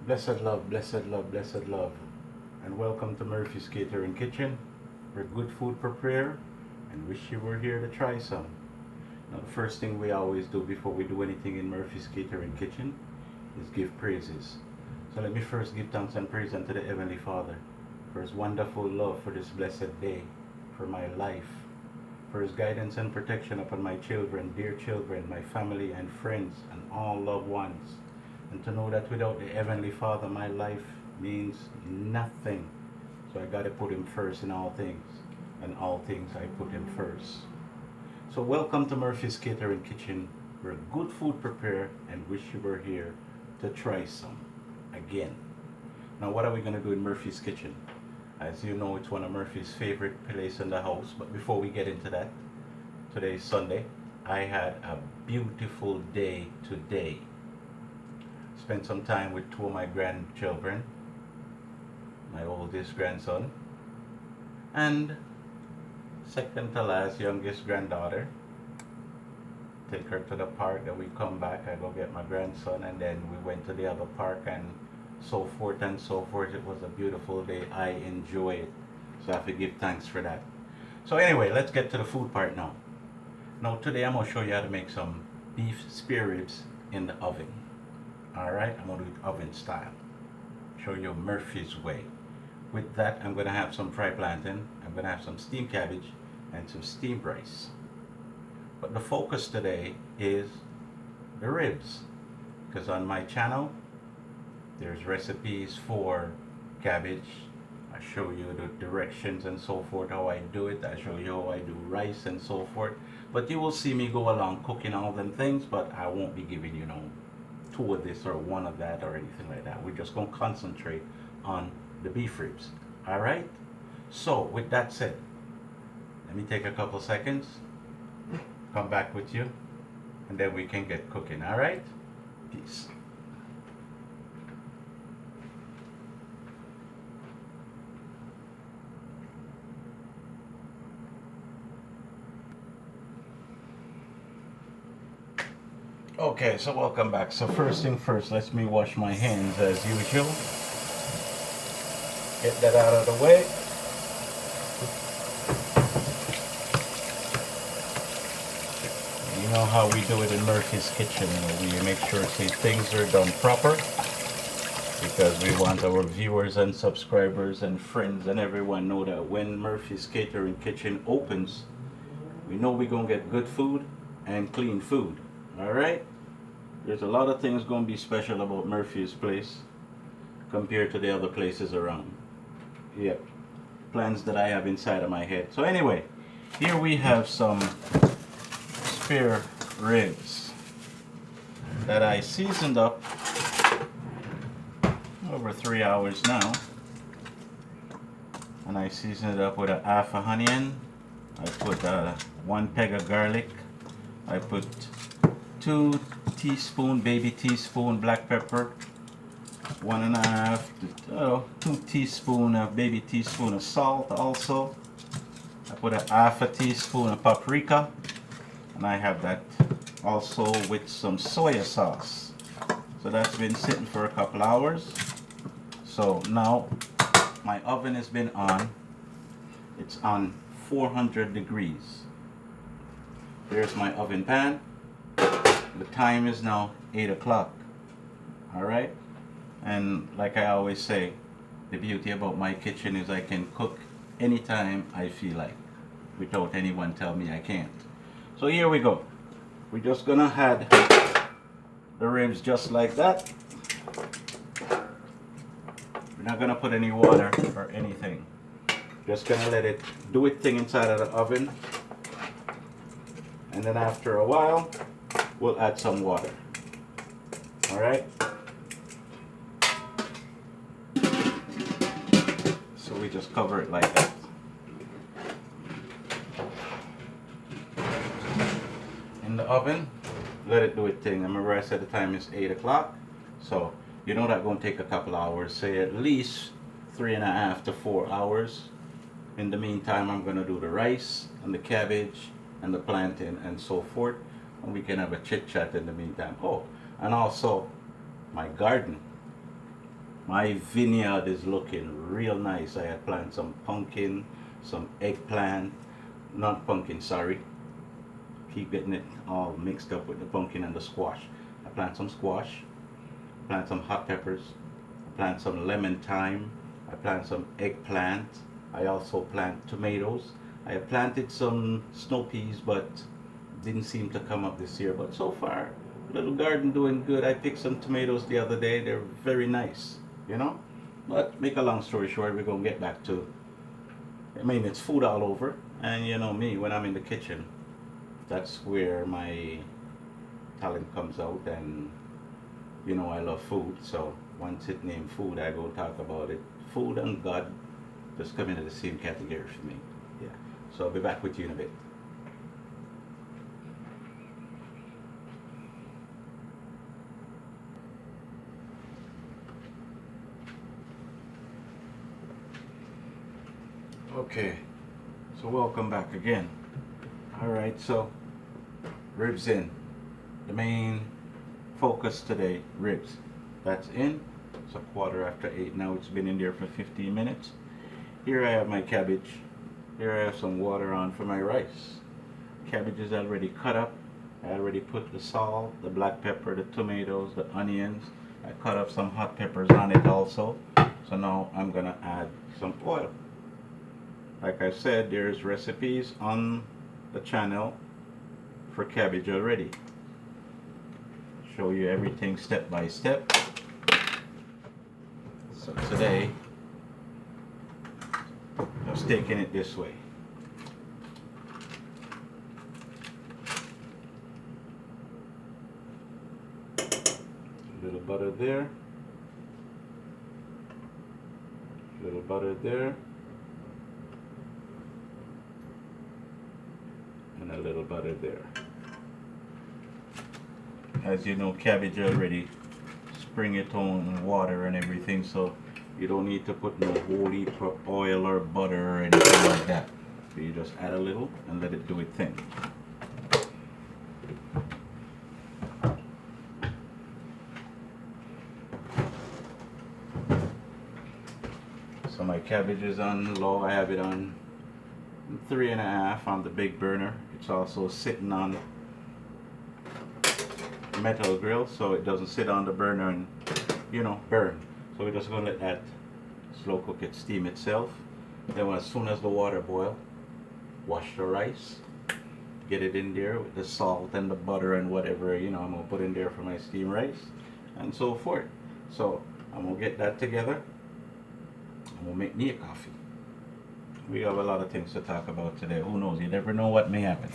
Blessed love, blessed love, blessed love, and welcome to Murphy's Catering Kitchen, where good food prepare, and wish you were here to try some. Now, the first thing we always do before we do anything in Murphy's Catering Kitchen is give praises. So let me first give thanks and praise unto the Heavenly Father for His wonderful love for this blessed day, for my life, for His guidance and protection upon my children, dear children, my family and friends, and all loved ones. And to know that without the Heavenly Father, my life means nothing. So I got to put Him first in all things, and all things I put Him first. So welcome to Murphy's Catering Kitchen, where good food prepare, and wish you were here to try some again. Now, what are we going to do in Murphy's Kitchen? As you know, it's one of Murphy's favorite places in the house. But before we get into that, today is Sunday. I had a beautiful day today. Spent some time with two of my grandchildren, my oldest grandson, and second to last youngest granddaughter. Take her to the park, then we come back, I go get my grandson, and then we went to the other park, and so forth and so forth. It was a beautiful day. I enjoy it, so I have to give thanks for that. So anyway, let's get to the food part now. Now today I'm going to show you how to make some beef spare ribs in the oven. Alright, I'm going to do it oven style. Show you Murphy's way. With that, I'm going to have some fried plantain, I'm going to have some steamed cabbage, and some steamed rice. But the focus today is the ribs, because on my channel there's recipes for cabbage. I show you the directions and so forth, how I do it. I show you how I do rice and so forth. But you will see me go along cooking all them things, but I won't be giving you no two of this or one of that or anything like that. We're just going to concentrate on the beef ribs. All right? So with that said, let me take a couple seconds, come back with you, and then we can get cooking. All right? Peace. Okay, so welcome back. So first thing first, let me wash my hands as usual. Get that out of the way. You know how we do it in Murphy's Kitchen. You know, we make sure things are done proper, because we want our viewers and subscribers and friends and everyone know that when Murphy's Catering Kitchen opens, we know we're going to get good food and clean food. Alright? There's a lot of things going to be special about Murphy's place compared to the other places around. Yep. Plans that I have inside of my head. So anyway, here we have some spare ribs that I seasoned up over 3 hours now. And I seasoned it up with a half a onion. I put 1 peg of garlic. I put 2 baby teaspoon black pepper, 2 teaspoon of baby teaspoon of salt. Also I put a half a teaspoon of paprika, and I have that also with some soy sauce. So that's been sitting for a couple hours. So now my oven has been on. It's on 400 degrees. There's my oven pan. The time is now 8 o'clock. Alright? And like I always say, the beauty about my kitchen is I can cook anytime I feel like, without anyone tell me I can't. So here we go. We're just gonna add the ribs just like that. We're not gonna put any water or anything. Just gonna let it do its thing inside of the oven. And then after a while, we'll add some water. Alright? So we just cover it like that. In the oven, let it do its thing. Remember I said the time is 8 o'clock. So you know that's going to take a couple hours. Say at least 3.5 to 4 hours. In the meantime, I'm going to do the rice and the cabbage and the plantain and so forth. And we can have a chit chat in the meantime. Oh, and also my garden. My vineyard is looking real nice. I had planted some pumpkin, some eggplant, not pumpkin, sorry. Keep getting it all mixed up with the pumpkin and the squash. I planted some squash, plant some hot peppers, I plant some lemon thyme, I plant some eggplant, I also plant tomatoes. I have planted some snow peas but didn't seem to come up this year. But so far, little garden doing good. I picked some tomatoes the other day. They're very nice, you know. But make a long story short, we're gonna get back to, I mean, it's food all over. And you know me, when I'm in the kitchen, that's where my talent comes out. And you know I love food, so once it named food, I go talk about it. Food and God just come into the same category for me. Yeah. So I'll be back with you in a bit. Okay, so welcome back again. Alright, so ribs in. The main focus today, ribs. That's in. It's 8:15 now. It's been in there for 15 minutes. Here I have my cabbage. Here I have some water on for my rice. Cabbage is already cut up. I already put the salt, the black pepper, the tomatoes, the onions. I cut up some hot peppers on it also. So now I'm gonna add some oil. Like I said, there's recipes on the channel for cabbage already. Show you everything step by step. So today, just taking it this way. A little butter there. A little butter there. And a little butter there. As you know, cabbage already spring its own water and everything, so you don't need to put no whole heap of oil or butter or anything like that. So you just add a little and let it do its thing. So my cabbage is on low. I have it on 3.5 on the big burner. It's also sitting on metal grill, so it doesn't sit on the burner and, you know, burn. So we're just going to let that slow cook it, steam itself. Then as soon as the water boils, wash the rice, get it in there with the salt and the butter and whatever, you know, I'm going to put in there for my steamed rice and so forth. So I'm going to get that together. I'm going to make me a coffee. We have a lot of things to talk about today. Who knows? You never know what may happen.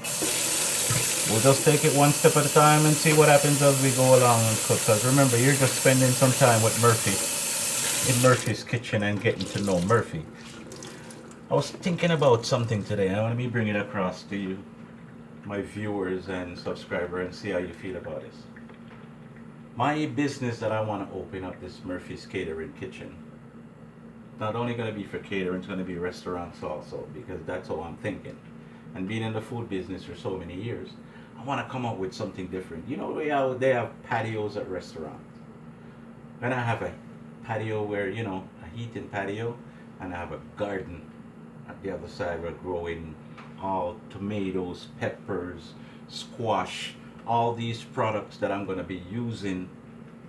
We'll just take it one step at a time and see what happens as we go along and cook. Because remember, you're just spending some time with Murphy in Murphy's kitchen and getting to know Murphy. I was thinking about something today. I want to bring it across to you, my viewers and subscribers, and see how you feel about this. My business that I want to open up, this Murphy's Catering Kitchen, not only going to be for catering, it's going to be restaurants also, because that's how I'm thinking. And being in the food business for so many years, I want to come up with something different. You know, they have patios at restaurants. And I have a patio where, you know, a heating patio, and I have a garden at the other side where growing all tomatoes, peppers, squash, all these products that I'm going to be using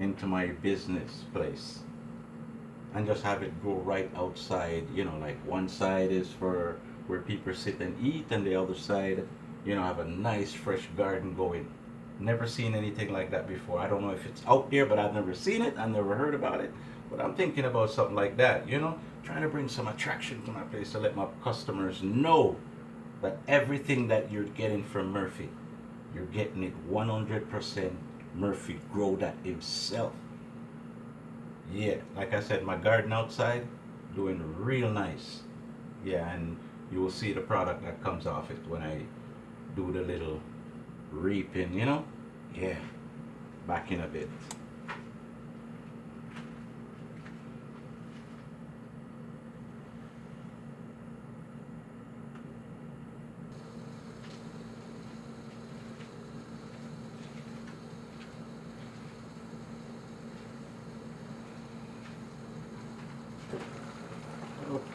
into my business place. And just have it grow right outside, you know, like one side is for where people sit and eat, and the other side, you know, have a nice fresh garden going. Never seen anything like that before. I don't know if it's out there, but I've never seen it. I've never heard about it. But I'm thinking about something like that, you know, trying to bring some attraction to my place to let my customers know that everything that you're getting from Murphy, you're getting it 100% Murphy grow that himself. Yeah, like I said, my garden outside doing real nice. Yeah, and you will see the product that comes off it when I do the little reaping, you know. Yeah, back in a bit.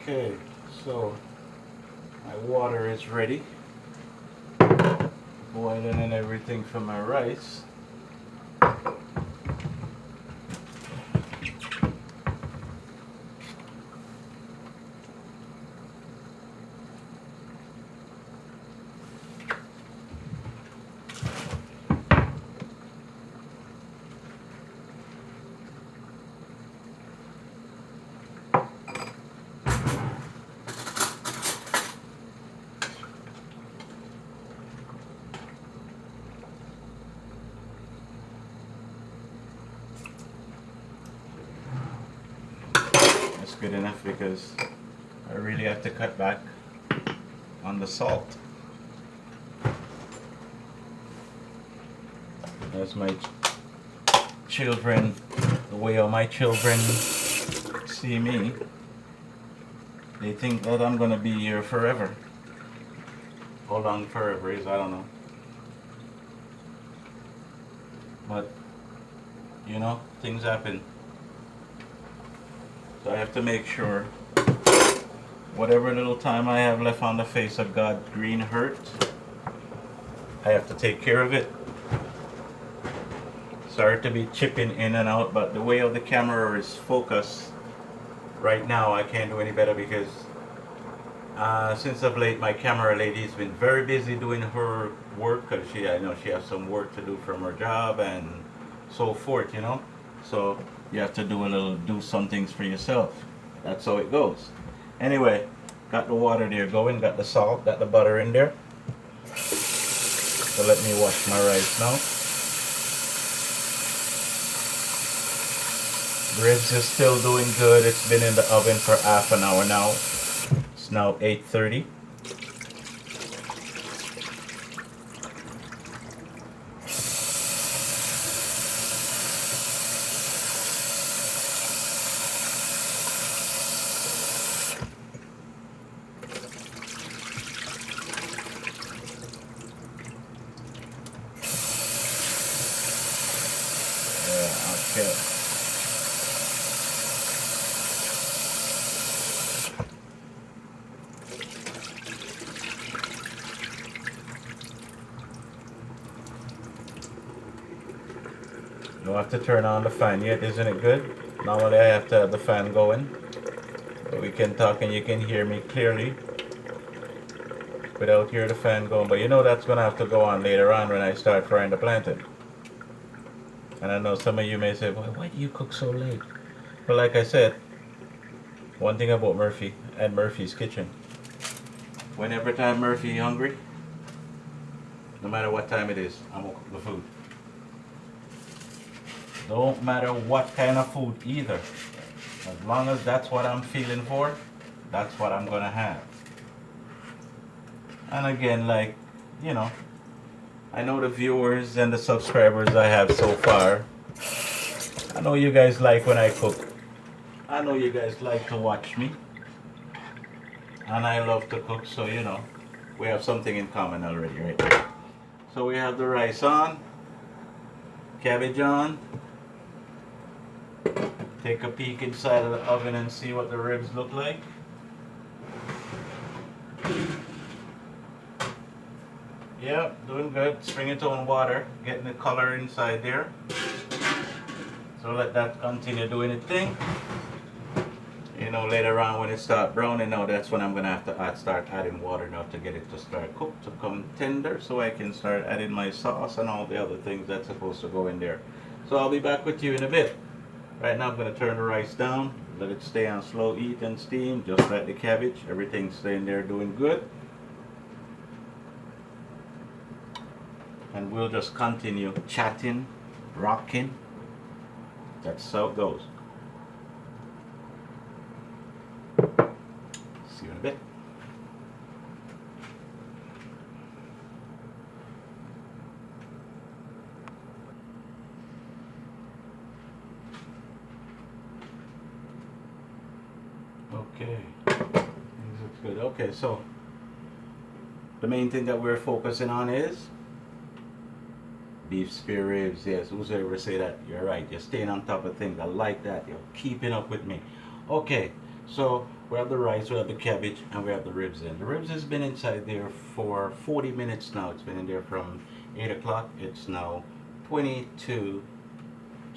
Okay, so my water is ready. Boiling and everything for my rice. That's good enough because I really have to cut back on the salt. As my children, the way all my children see me, they think that I'm gonna be here forever. How long forever is, I don't know. But, you know, things happen. So I have to make sure whatever little time I have left on the face of God's green earth, I have to take care of it. Sorry to be chipping in and out, but the way of the camera is focused right now, I can't do any better because since of late my camera lady's been very busy doing her work because I know she has some work to do from her job and so forth, you know. So you have to do some things for yourself. That's how it goes. Anyway, got the water there going, got the salt, got the butter in there. So let me wash my rice now. Ribs is still doing good. It's been in the oven for half an hour now. It's now 8:30. Yeah, okay. Don't have to turn on the fan yet, isn't it good? Normally I have to have the fan going. But we can talk and you can hear me clearly without hearing the fan going. But you know that's going to have to go on later on when I start frying the plantain. And I know some of you may say, well, why do you cook so late? But like I said, one thing about Murphy and Murphy's Kitchen, whenever time Murphy hungry, no matter what time it is, I'm going to cook the food. Don't matter what kind of food either. As long as that's what I'm feeling for, that's what I'm gonna have. And again, like, you know, I know the viewers and the subscribers I have so far. I know you guys like when I cook. I know you guys like to watch me. And I love to cook, so you know, we have something in common already, right? So we have the rice on, cabbage on. Take a peek inside of the oven and see what the ribs look like. Yeah, doing good. Spring it on water, getting the color inside there. So let that continue doing its thing. You know, later on when it starts browning now, that's when I'm gonna have to start adding water now to get it to start cook, to come tender, so I can start adding my sauce and all the other things that's supposed to go in there. So I'll be back with you in a bit. Right now I'm going to turn the rice down, let it stay on slow heat and steam, just like the cabbage. Everything's staying there doing good. And we'll just continue chatting, rocking. That's how it goes. See you in a bit. Okay, things look good. Okay, so the main thing that we're focusing on is beef spare ribs. Yes, who's ever say that? You're right. You're staying on top of things. I like that. You're keeping up with me. Okay, So we have the rice, we have the cabbage, and we have the ribs in. The ribs has been inside there for 40 minutes now. It's been in there from 8 o'clock. It's now 22,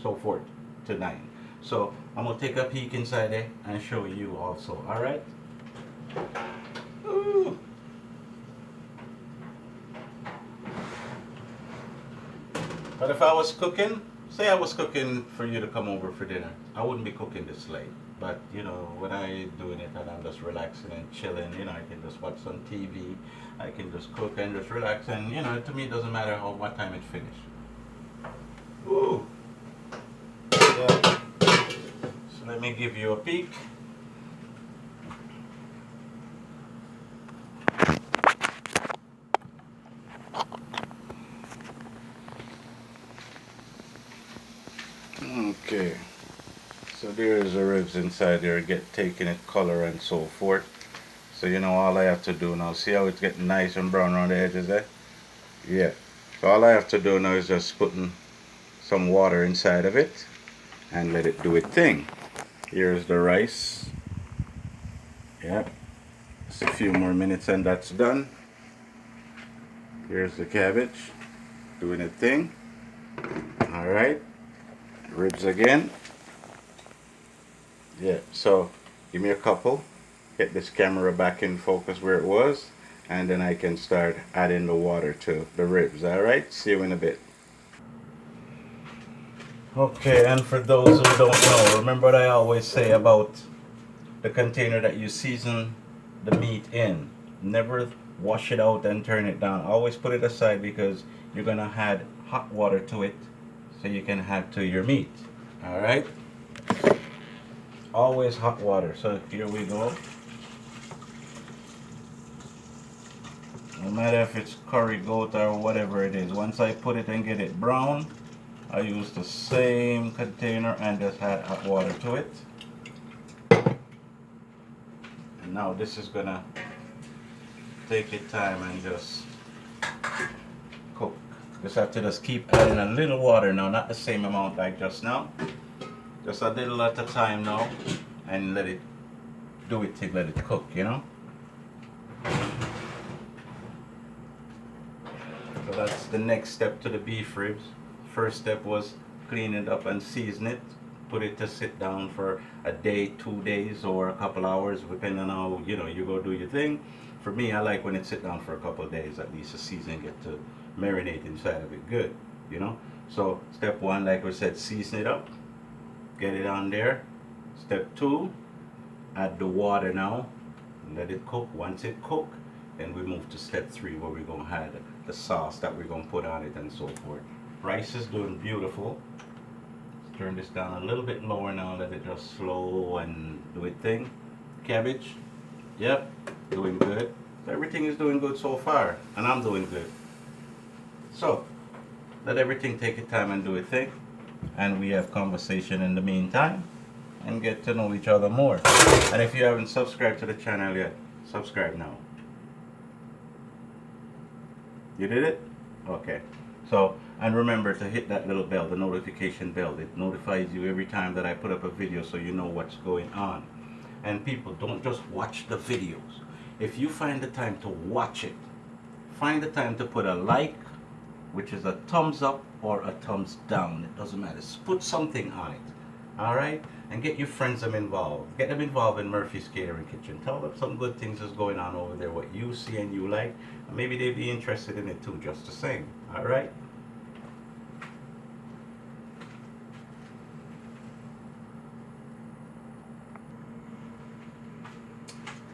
so forth to 9. So I'm going to take a peek inside there and show you also. Alright? Ooh. But if I was cooking, say I was cooking for you to come over for dinner, I wouldn't be cooking this late. But you know, when I doing it and I'm just relaxing and chilling, you know, I can just watch some TV, I can just cook and just relax, and you know, to me it doesn't matter what time it finished. Ooh. Yeah. So let me give you a peek. Okay. So there's the ribs inside there, taking it color and so forth. So you know, all I have to do now, see how it's getting nice and brown around the edges there? Yeah. So all I have to do now is just putting some water inside of it and let it do its thing. Here's the rice. Yep. Just a few more minutes and that's done. Here's the cabbage doing its thing. Alright. Ribs again. Yeah, so give me a couple. Get this camera back in focus where it was, and then I can start adding the water to the ribs. Alright, see you in a bit. Okay, and for those who don't know, remember what I always say about the container that you season the meat in. Never wash it out and turn it down. Always put it aside because you're gonna add hot water to it so you can add to your meat. Alright? Always hot water. So here we go. No matter if it's curry goat or whatever it is, once I put it and get it brown, I use the same container and just add hot water to it. And now this is gonna take its time and just cook. Just have to just keep adding a little water now, not the same amount like just now. Just a little at a time now, and let it do it thing, let it cook, you know. So that's the next step to the beef ribs. First step was clean it up and season it. Put it to sit down for a day, 2 days, or a couple hours, depending on how you know you go do your thing. For me, I like when it sit down for a couple of days, at least the seasoning get to marinate inside of it good, you know. So step one, like I said, season it up, get it on there. Step two, add the water now, let it cook. Once it cook, then we move to step three, where we're gonna add the sauce that we're gonna put on it and so forth. Rice is doing beautiful. Let's turn this down a little bit lower now, let it just slow and do its thing. Cabbage, yep, doing good. Everything is doing good so far, and I'm doing good. So let everything take its time and do its thing, and we have conversation in the meantime and get to know each other more. And if you haven't subscribed to the channel yet, subscribe now. You did it? Okay. So, and remember to hit that little bell, the notification bell. It notifies you every time that I put up a video, so you know what's going on. And people, don't just watch the videos. If you find the time to watch it, find the time to put a like, which is a thumbs up or a thumbs down. It doesn't matter. Just put something on it. Alright? And get your friends them involved. Get them involved in Murphy's Catering Kitchen. Tell them some good things is going on over there, what you see and you like. And maybe they'd be interested in it too, just the same. Alright?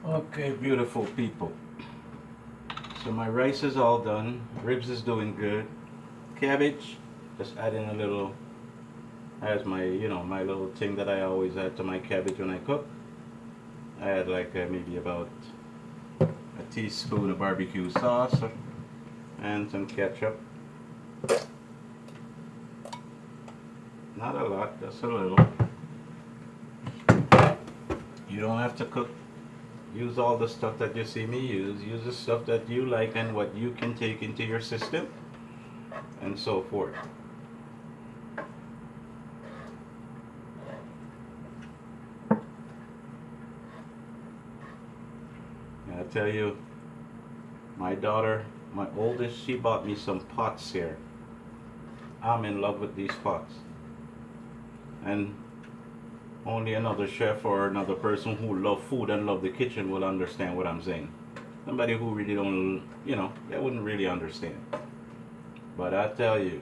Okay, beautiful people. So my rice is all done. Ribs is doing good. Cabbage, just adding a little, as my, you know, my little thing that I always add to my cabbage when I cook. I add like maybe about a teaspoon of barbecue sauce and some ketchup. Not a lot, just a little. You don't have to cook. Use all the stuff that you see me use. Use the stuff that you like and what you can take into your system, and so forth. tell you, my daughter, my oldest, she bought me some pots here. I'm in love with these pots. And only another chef or another person who love food and love the kitchen will understand what I'm saying. Somebody who really don't, they wouldn't really understand. But I tell you,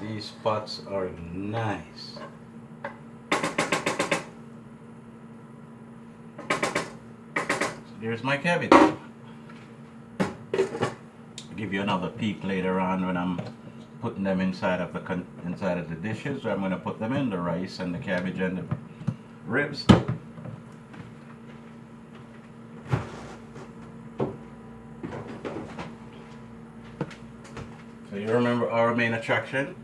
these pots are nice. So there's my cabbage. I'll give you another peek later on when I'm putting them inside of the dishes. I'm going to put them in the rice and the cabbage and the ribs. So you remember our main attraction?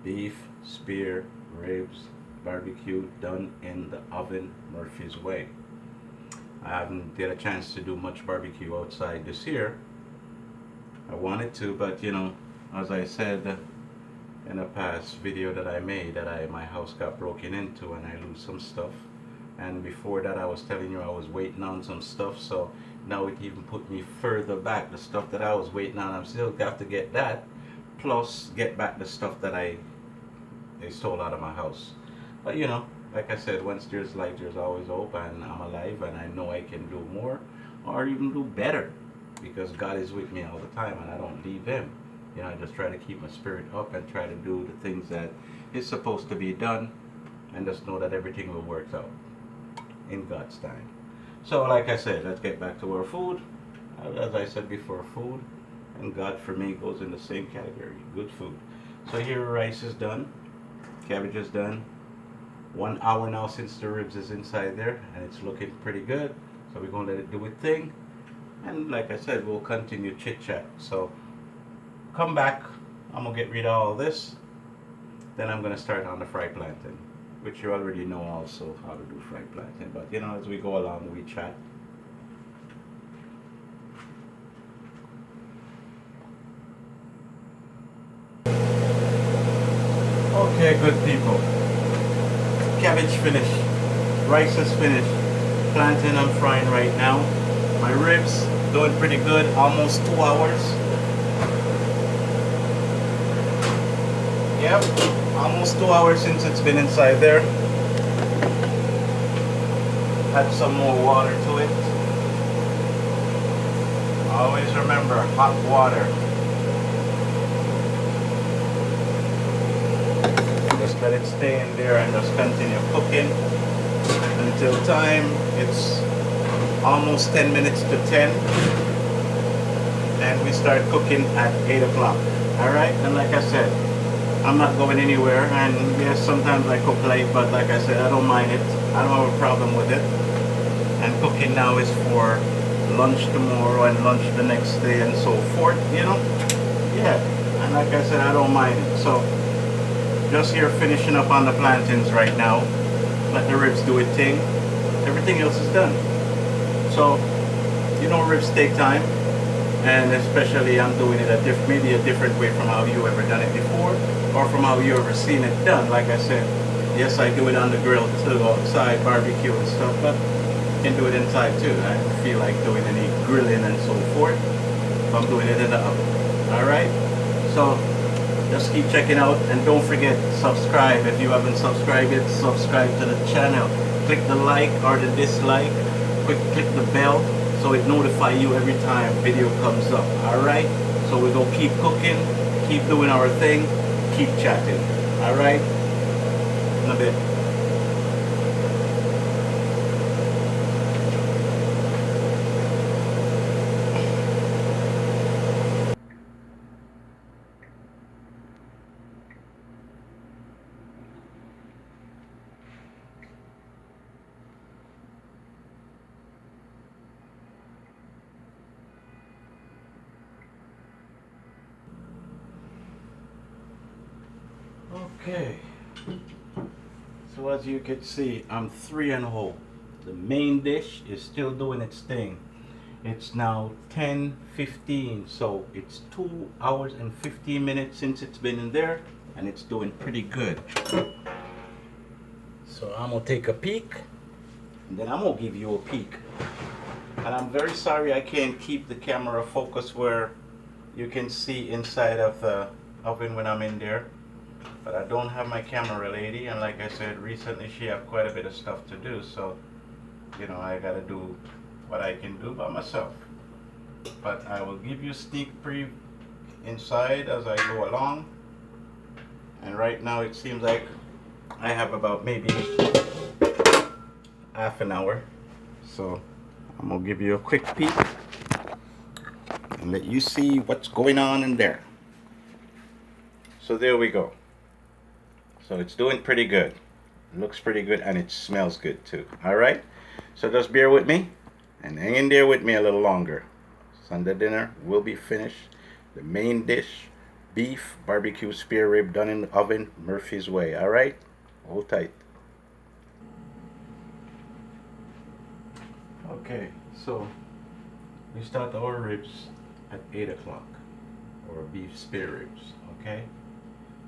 Beef, spear, ribs, barbecue, done in the oven, Murphy's way. I haven't get a chance to do much barbecue outside this year. I wanted to, but as I said in a past video that I made, that my house got broken into and I lose some stuff. And before that, I was telling you I was waiting on some stuff, so now it even put me further back. The stuff that I was waiting on, I'm still got to get that, plus get back the stuff that they stole out of my house. But like I said, once there's light, there's always hope, and I'm alive, and I know I can do more or even do better, because God is with me all the time and I don't leave Him. I just try to keep my spirit up and try to do the things that is supposed to be done, and just know that everything will work out in God's time. So like I said, let's get back to our food. As I said before, food and God for me goes in the same category, good food. So here rice is done, cabbage is done. 1 hour now since the ribs is inside there, and it's looking pretty good. So we're going to let it do its thing. And like I said, we'll continue chit chat. So come back, I'm going to get rid of all this. Then I'm going to start on the fried plantain, which you already know also how to do fried plantain. But as we go along, we chat. Okay, good people. Cabbage finished. Rice is finished. Plantain I'm frying right now. My ribs doing pretty good. Almost 2 hours. Yep. Almost 2 hours since it's been inside there. Add some more water to it. Always remember, hot water. Just let it stay in there and just continue cooking until time. It's almost 10 minutes to 10. And we start cooking at 8 o'clock. Alright? And like I said, I'm not going anywhere, and yes, sometimes I cook late, but like I said, I don't mind it. I don't have a problem with it. And cooking now is for lunch tomorrow and lunch the next day and so forth, Yeah, and like I said, I don't mind it. So, just here finishing up on the plantains right now. Let the ribs do its thing. Everything else is done. So, ribs take time. And especially I'm doing it maybe a different way from how you ever done it before, or from how you ever seen it done. Like I said, yes, I do it on the grill too, outside, barbecue and stuff, but you can do it inside too. I don't feel like doing any grilling and so forth. So I'm doing it in the oven. Alright? So just keep checking out, and don't forget, subscribe. If you haven't subscribed yet, subscribe to the channel. Click the like or the dislike. Click the bell, so it notifies you every time video comes up. Alright? So we go keep cooking, keep doing our thing, keep chatting. Alright? In a bit. Okay, so as you can see, I'm 3 and whole. The main dish is still doing its thing. It's now 10:15, so it's 2 hours and 15 minutes since it's been in there, and it's doing pretty good. So I'm gonna take a peek, and then I'm gonna give you a peek And I'm very sorry I can't keep the camera focused where you can see inside of the oven when I'm in there. But I don't have my camera lady, and like I said, recently she had quite a bit of stuff to do, so you know, I gotta do what I can do by myself. But I will give you a sneak preview inside as I go along. And right now it seems like I have about maybe half an hour. So I'm gonna give you a quick peek and let you see what's going on in there. So there we go. So it's doing pretty good. It looks pretty good and it smells good too. Alright? So just bear with me and hang in there with me a little longer. Sunday dinner will be finished. The main dish, beef barbecue spare rib done in the oven, Murphy's way. Alright? Hold tight. Okay, so we start our ribs at 8 o'clock, or beef spare ribs, okay?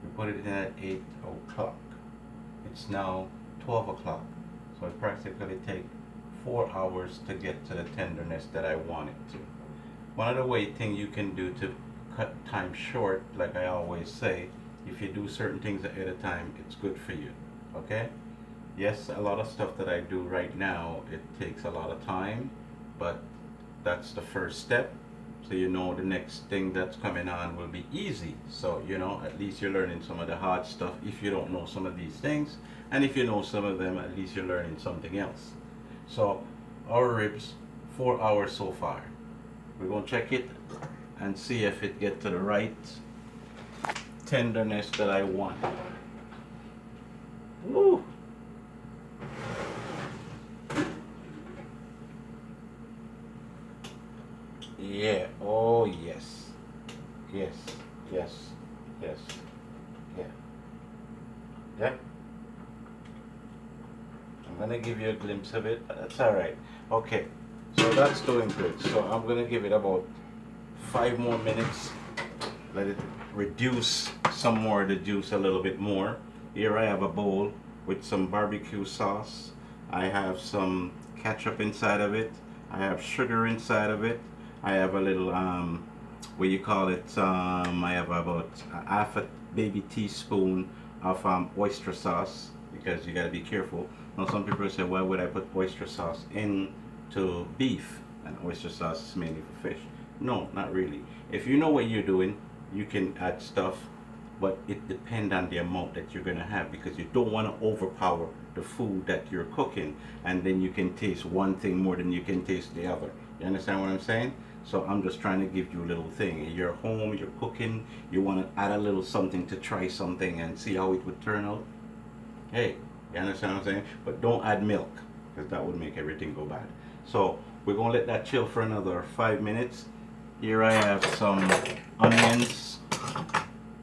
We put it in at 8 o'clock. It's now 12 o'clock, so it practically takes 4 hours to get to the tenderness that I want it to. One of the things you can do to cut time short, like I always say, if you do certain things ahead of time, it's good for you, okay? Yes, a lot of stuff that I do right now, it takes a lot of time, but that's the first step. So you know the next thing that's coming on will be easy. So you know, at least you're learning some of the hard stuff if you don't know some of these things. And if you know some of them, at least you're learning something else. So our ribs, 4 hours so far. We're gonna check it and see if it gets to the right tenderness that I want. Woo! Yeah, oh yes, yes, yes, yes, yeah, yeah. I'm gonna give you a glimpse of it, but that's all right. Okay, so that's doing good. So I'm gonna give it about 5 more minutes. Let it reduce some more of the juice a little bit more. Here I have a bowl with some barbecue sauce. I have some ketchup inside of it. I have sugar inside of it. I have a little what you call it, I have about a half a baby teaspoon of oyster sauce, because you got to be careful. Now some people say, why would I put oyster sauce into beef? And oyster sauce is mainly for fish. No, not really. If you know what you're doing, you can add stuff, but it depends on the amount that you're gonna have, because you don't want to overpower the food that you're cooking, and then you can taste one thing more than you can taste the other. You understand what I'm saying? So I'm just trying to give you a little thing. You're home, you're cooking, you want to add a little something to try something and see how it would turn out. Hey, you understand what I'm saying? But don't add milk, because that would make everything go bad. So we're going to let that chill for another 5 minutes. Here I have some onions,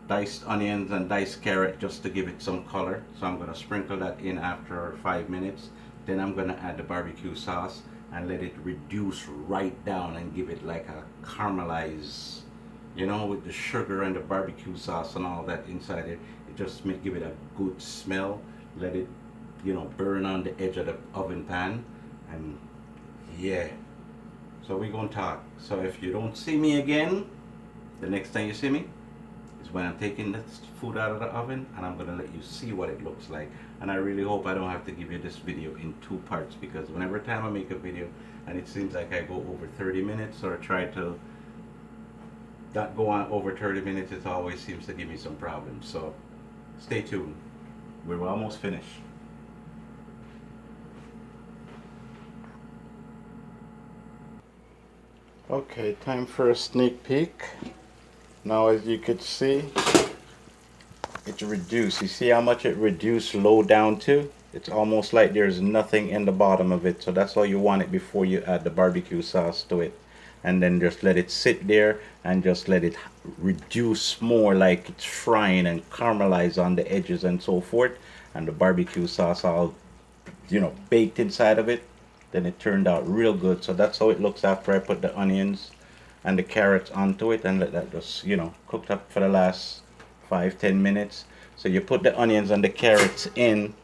diced onions and diced carrot, just to give it some color. So I'm going to sprinkle that in after 5 minutes. Then I'm going to add the barbecue sauce and let it reduce right down and give it like a caramelize, you know, with the sugar and the barbecue sauce and all that inside it. It just give it a good smell. Let it, you know, burn on the edge of the oven pan. And yeah, so we're gonna talk. So if you don't see me again, the next time you see me is when I'm taking this food out of the oven, and I'm gonna let you see what it looks like. And I really hope I don't have to give you this video in 2 parts, because whenever time I make a video and it seems like I go over 30 minutes or try to not go on over 30 minutes, it always seems to give me some problems. So stay tuned. We're almost finished. Okay, time for a sneak peek. Now, as you could see, it's reduced. You see how much it reduced low down to? It's almost like there's nothing in the bottom of it. So that's how you want it before you add the barbecue sauce to it. And then just let it sit there and just let it reduce more, like it's frying and caramelize on the edges and so forth. And the barbecue sauce all, you know, baked inside of it. Then it turned out real good. So that's how it looks after I put the onions and the carrots onto it, and let that just, you know, cooked up for the last 5-10 minutes. So you put the onions and the carrots in,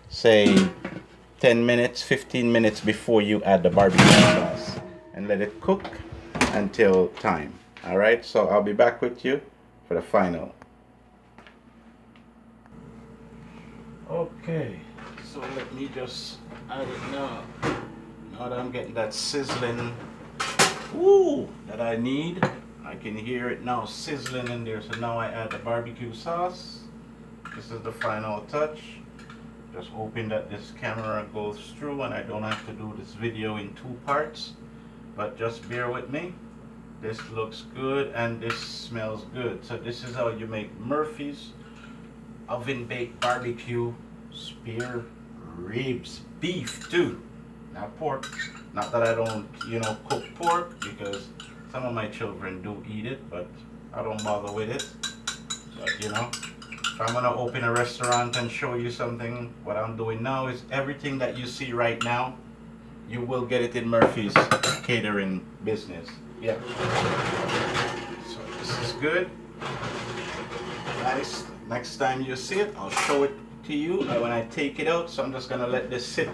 say 10 minutes, 15 minutes before you add the barbecue sauce. and let it cook until time. Alright, so I'll be back with you for the final. Okay, so let me just add it now. Now that I'm getting that sizzling, that I need. I can hear it now sizzling in there. So now I add the barbecue sauce. This is the final touch. Just hoping that this camera goes through and I don't have to do this video in 2 parts. But just bear with me. This looks good and this smells good. So this is how you make Murphy's oven baked barbecue spare ribs. Beef too, not pork. Not that I don't, cook pork, because some of my children do eat it, but I don't bother with it. But if I'm gonna open a restaurant and show you something, what I'm doing now is everything that you see right now, you will get it in Murphy's catering business. Yeah. So this is good. Nice. Next time you see it, I'll show it to you when I take it out. So I'm just gonna let this sit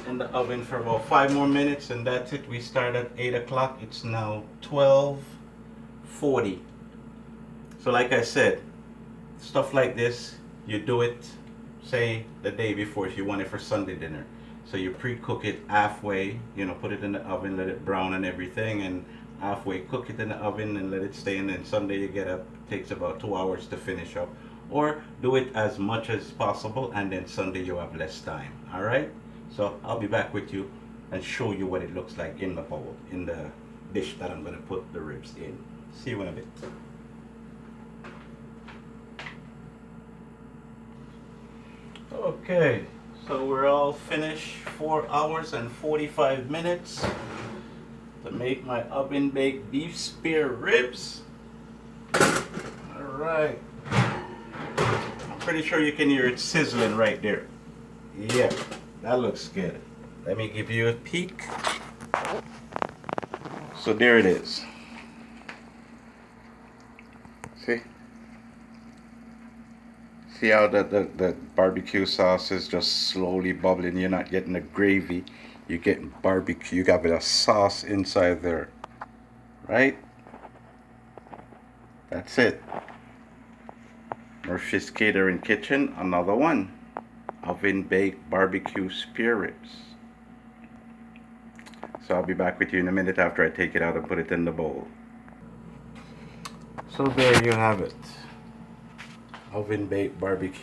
in the oven for about 5 more minutes, and that's it. We start at 8 o'clock. It's now 12:40. So like I said, stuff like this, you do it, say, the day before if you want it for Sunday dinner. So you pre-cook it halfway, put it in the oven, let it brown and everything, and halfway cook it in the oven and let it stay, and then Sunday you get up, takes about 2 hours to finish up. Or do it as much as possible, and then Sunday you have less time. Alright? So I'll be back with you and show you what it looks like in the bowl, in the dish that I'm going to put the ribs in. See you in a bit. Okay, so we're all finished. 4 hours and 45 minutes to make my oven baked beef spare ribs. Alright. I'm pretty sure you can hear it sizzling right there. Yeah, that looks good. Let me give you a peek. So there it is. See? See how the barbecue sauce is just slowly bubbling. You're not getting the gravy. You're getting barbecue. You got a bit of sauce inside there. Right? That's it. Murphy's Catering Kitchen, another one. Oven baked barbecue spare ribs. So I'll be back with you in a minute after I take it out and put it in the bowl. So there you have it. Oven baked barbecue.